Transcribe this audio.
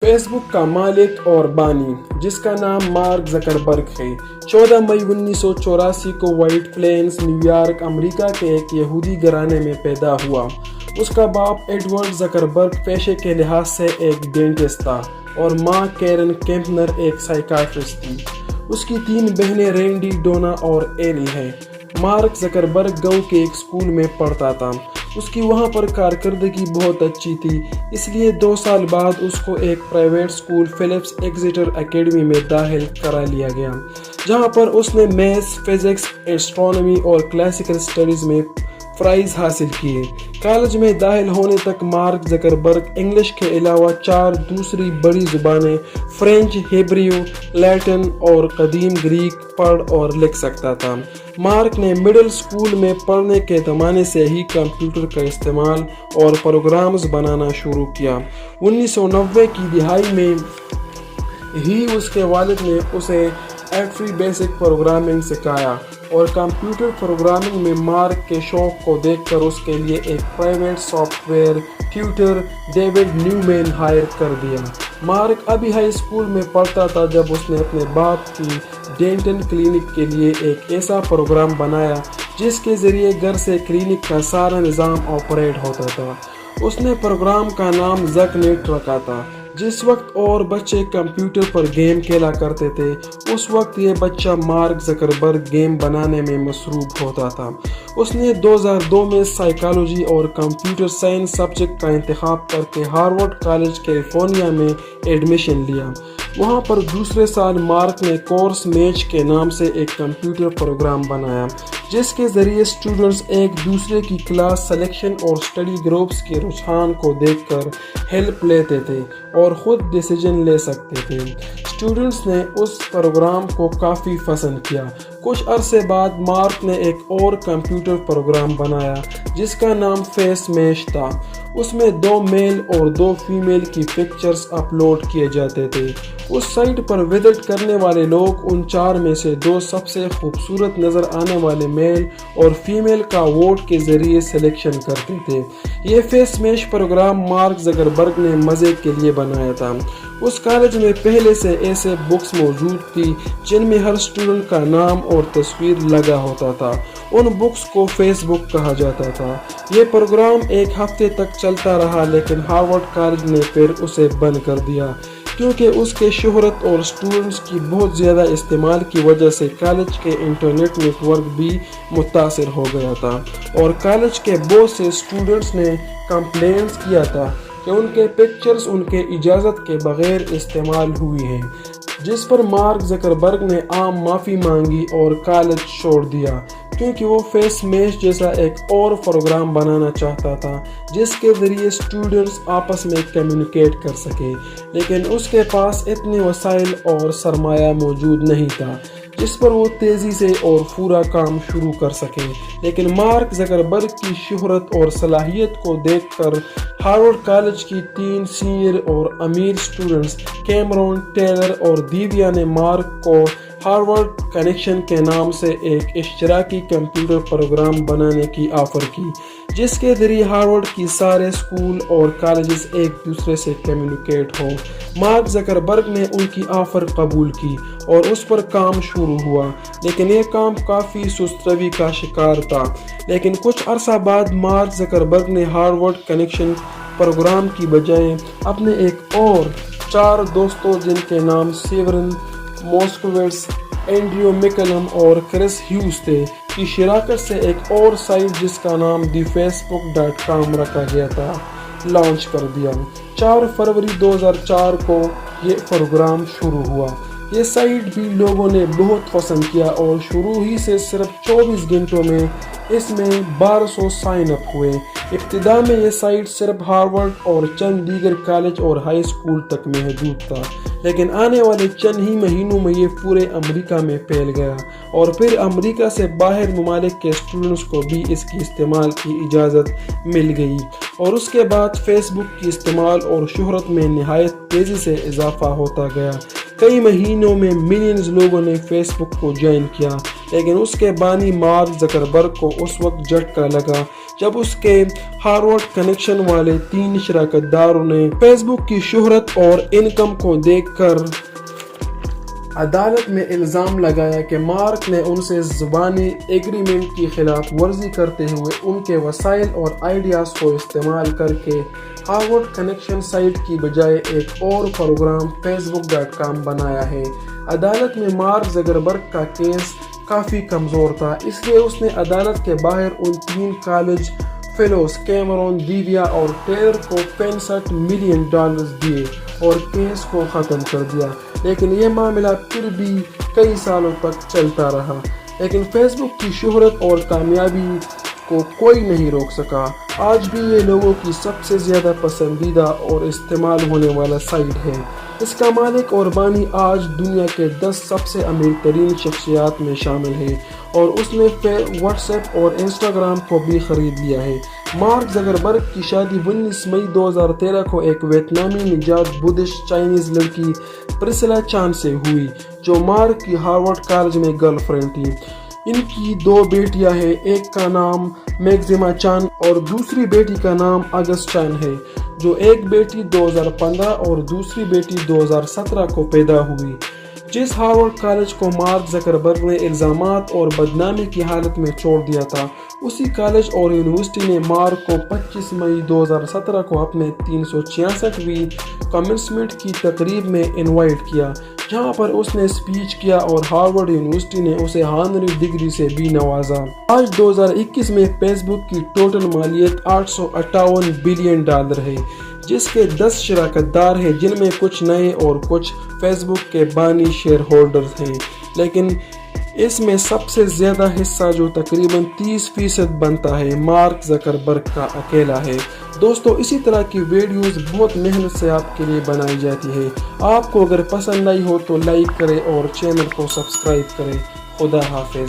Face بک کا مالک اور بانی جس کا نام مارک زکربرگ ہے 14 مئی 1984 کو وائٹ پلینز نیو یارک امریکہ کے ایک یہودی گھرانے میں پیدا ہوا۔ اس کا باپ ایڈورڈ زکربرگ پیشے کے لحاظ سے ایک ڈینٹسٹ تھا اور ماں کیرن کیمپنر ایک سائیکاٹرسٹ تھی۔ اس کی 3 بہنیں رینڈی، ڈونا اور ایلی ہیں۔ مارک زکربرگ گاؤں کے ایک اسکول میں پڑھتا تھا۔ اس کی وہاں پر کارکردگی بہت اچھی تھی، اس لیے 2 سال بعد اس کو ایک پرائیویٹ اسکول فلپس ایگزیٹر اکیڈمی میں داخل کرا لیا گیا، جہاں پر اس نے میتھس، فزکس، ایسٹرونومی اور کلاسیکل اسٹڈیز میں پرائز حاصل کیے۔ کالج میں داخل ہونے تک مارک زکربرگ انگلش کے علاوہ 4 دوسری بڑی زبانیں فرینچ، ہیبریو، لیٹن اور قدیم گریک پڑھ اور لکھ سکتا تھا۔ مارک نے مڈل اسکول میں پڑھنے کے زمانے سے ہی کمپیوٹر کا استعمال اور پروگرامز بنانا شروع کیا۔ 1990 کی دہائی میں ہی اس کے والد نے اسے ایٹری بیسک پروگرامنگ سکھایا اور کمپیوٹر پروگرامنگ میں مارک کے شوق کو دیکھ کر اس کے لیے ایک private software tutor David Newman hire کر دیا۔ مارک ابھی ہائی اسکول میں پڑھتا تھا جب اس نے اپنے باپ کی ڈینٹن کلینک کے لیے ایک ایسا پروگرام بنایا جس کے ذریعے گھر سے کلینک کا سارا نظام آپریٹ ہوتا تھا۔ اس نے پروگرام کا نام زک نیٹ رکھا تھا۔ جس وقت اور بچے کمپیوٹر پر گیم کھیلا کرتے تھے، اس وقت یہ بچہ مارک زکربرگ گیم بنانے میں مصروف ہوتا تھا۔ اس نے 2002 میں سائیکالوجی اور کمپیوٹر سائنس سبجیکٹ کا انتخاب کر کے ہارورڈ کالج کیلیفورنیا میں ایڈمیشن لیا۔ وہاں پر دوسرے سال مارک نے کورس میچ کے نام سے ایک کمپیوٹر پروگرام بنایا جس کے ذریعے اسٹوڈنٹس ایک دوسرے کی کلاس سلیکشن اور اسٹڈی گروپس کے رجحان کو دیکھ کر ہیلپ لیتے تھے اور خود ڈیسیجن لے سکتے تھے۔ اسٹوڈنٹس نے اس پروگرام کو کافی پسند کیا۔ کچھ عرصے بعد مارک نے ایک اور کمپیوٹر پروگرام بنایا جس کا نام فیس میش تھا۔ اس میں 2 میل اور 2 فیمیل کی پکچرز اپلوڈ کیے جاتے تھے۔ اس سائٹ پر وزٹ کرنے والے لوگ ان 4 میں سے 2 سب سے خوبصورت نظر آنے والے میل اور فیمیل کا ووٹ کے ذریعے سلیکشن کرتے تھے۔ یہ فیس میش پروگرام مارک زکربرگ نے مزے کے لیے بنایا تھا۔ اس کالج میں پہلے سے ایسے بکس موجود تھی جن میں ہر اسٹوڈنٹ کا نام اور تصویر لگا ہوتا تھا۔ ان بکس کو فیس بک کہا جاتا تھا۔ یہ پروگرام 1 ہفتے تک چلتا رہا لیکن ہارورڈ کالج نے پھر اسے بند کر دیا کیونکہ اس کے شہرت اور اسٹوڈنٹس کی بہت زیادہ استعمال کی وجہ سے کالج کے انٹرنیٹ نیٹ ورک بھی متاثر ہو گیا تھا اور کالج کے بہت سے اسٹوڈنٹس نے کمپلینٹس کیا تھا کہ ان کے پکچرز ان کے اجازت کے بغیر استعمال ہوئی ہیں، جس پر مارک زکربرگ نے عام معافی مانگی اور کالج چھوڑ دیا کیونکہ وہ فیس میش جیسا ایک اور پروگرام بنانا چاہتا تھا جس کے ذریعے اسٹوڈنٹس آپس میں کمیونیکیٹ کر سکے، لیکن اس کے پاس اتنے وسائل اور سرمایہ موجود نہیں تھا جس پر وہ تیزی سے اور پورا کام شروع کر سکے۔ لیکن مارک زکربرگ کی شہرت اور صلاحیت کو دیکھ کر ہارورڈ کالج کی 3 سینئر اور امیر اسٹوڈنٹس کیمرون، ٹیلر اور دیویا نے مارک کو ہارورڈ کنیکشن کے نام سے ایک اشتراکی کمپیوٹر پروگرام بنانے کی آفر کی جس کے ذریعے ہارورڈ کی سارے اسکول اور کالجز ایک دوسرے سے کمیونیکیٹ ہوں۔ مارک زکربرگ نے ان کی آفر قبول کی اور اس پر کام شروع ہوا، لیکن یہ کام کافی سست روی کا شکار تھا۔ لیکن کچھ عرصہ بعد مارک زکربرگ نے ہارورڈ کنیکشن پروگرام کی بجائے اپنے ایک اور 4 دوستوں جن کے نام سیورن موسکووٹس، اینڈریو میکلم اور کرس ہیوز تھے کی شراکت سے ایک اور سائٹ جس کا نام thefacebook.com رکھا گیا تھا لانچ کر دیا۔ 4 فروری 2004 کو یہ پروگرام شروع ہوا۔ یہ سائٹ بھی لوگوں نے بہت پسند کیا اور شروع ہی سے صرف 24 گھنٹوں میں اس میں 1200 سائن اپ ہوئے۔ ابتدا میں یہ سائٹ صرف ہارورڈ اور چند دیگر کالج اور ہائی اسکول تک محدود تھا، لیکن آنے والے چند ہی مہینوں میں یہ پورے امریکہ میں پھیل گیا اور پھر امریکہ سے باہر ممالک کے اسٹوڈنٹس کو بھی اس کی استعمال کی اجازت مل گئی اور اس کے بعد فیس بک کی استعمال اور شہرت میں نہایت تیزی سے اضافہ ہوتا گیا۔ کئی مہینوں میں ملینز لوگوں نے فیس بک کو جوائن کیا۔ لیکن اس کے بانی مارک زکربرگ کو اس وقت جھٹکا لگا جب اس کے ہارورڈ کنیکشن والے 3 شراکت داروں نے فیس بک کی شہرت اور انکم کو دیکھ کر عدالت میں الزام لگایا کہ مارک نے ان سے زبانی ایگریمنٹ کی خلاف ورزی کرتے ہوئے ان کے وسائل اور آئیڈیاز کو استعمال کر کے ہارورڈ کنیکشن سائٹ کی بجائے ایک اور پروگرام facebook.com بنایا ہے۔ عدالت میں مارک زکربرگ کا کیس کافی کمزور تھا، اس لیے اس نے عدالت کے باہر ان 3 کالج فیلوز کیمرون، دیویا اور ٹیلر کو $65 ملین دیے اور کیس کو ختم کر دیا، لیکن یہ معاملہ پھر بھی کئی سالوں تک چلتا رہا۔ لیکن فیس بک کی شہرت اور کامیابی کو کوئی نہیں روک سکا۔ آج بھی یہ لوگوں کی سب سے زیادہ پسندیدہ اور استعمال ہونے والا سائٹ ہے۔ اس کا مالک اور بانی آج دنیا کے 10 سب سے امیر ترین شخصیات میں شامل ہے اور اس نے واٹس ایپ اور انسٹاگرام کو بھی خرید لیا ہے۔ مارک زکربرگ کی شادی 19 مئی 2013 کو ایک ویتنامی نژاد بدھسٹ چائنیز لڑکی پرسلا چان سے ہوئی، جو مارک کی ہارورڈ کالج میں گرل فرینڈ تھی۔ ان کی 2 بیٹیاں ہیں، ایک کا نام میگزیما چان اور دوسری بیٹی کا نام اگست چان ہے، جو ایک بیٹی 2015 اور دوسری بیٹی 2017 کو پیدا ہوئی۔ جس ہارورڈ کالج کو مارک زکربرگ نے الزامات اور بدنامی کی حالت میں چھوڑ دیا تھا، اسی کالج اور یونیورسٹی نے مارک کو 25 مئی 2017 کو اپنے 366ویں کمنسمنٹ کی تقریب میں انوائٹ کیا، جہاں پر اس نے اسپیچ کیا اور ہارورڈ یونیورسٹی نے اسے ہانری ڈگری سے بھی نوازا۔ آج 2021 میں فیس بک کی ٹوٹل مالیت $858 بلین ہے، جس کے 10 شراکت دار ہیں، جن میں کچھ نئے اور کچھ فیس بک کے بانی شیئر ہولڈرز ہیں، لیکن اس میں سب سے زیادہ حصہ جو تقریباً 30% بنتا ہے مارک زکربرگ کا اکیلا ہے۔ دوستو، اسی طرح کی ویڈیوز بہت محنت سے آپ کے لیے بنائی جاتی ہے۔ آپ کو اگر پسند آئی ہو تو لائک کریں اور چینل کو سبسکرائب کریں۔ خدا حافظ۔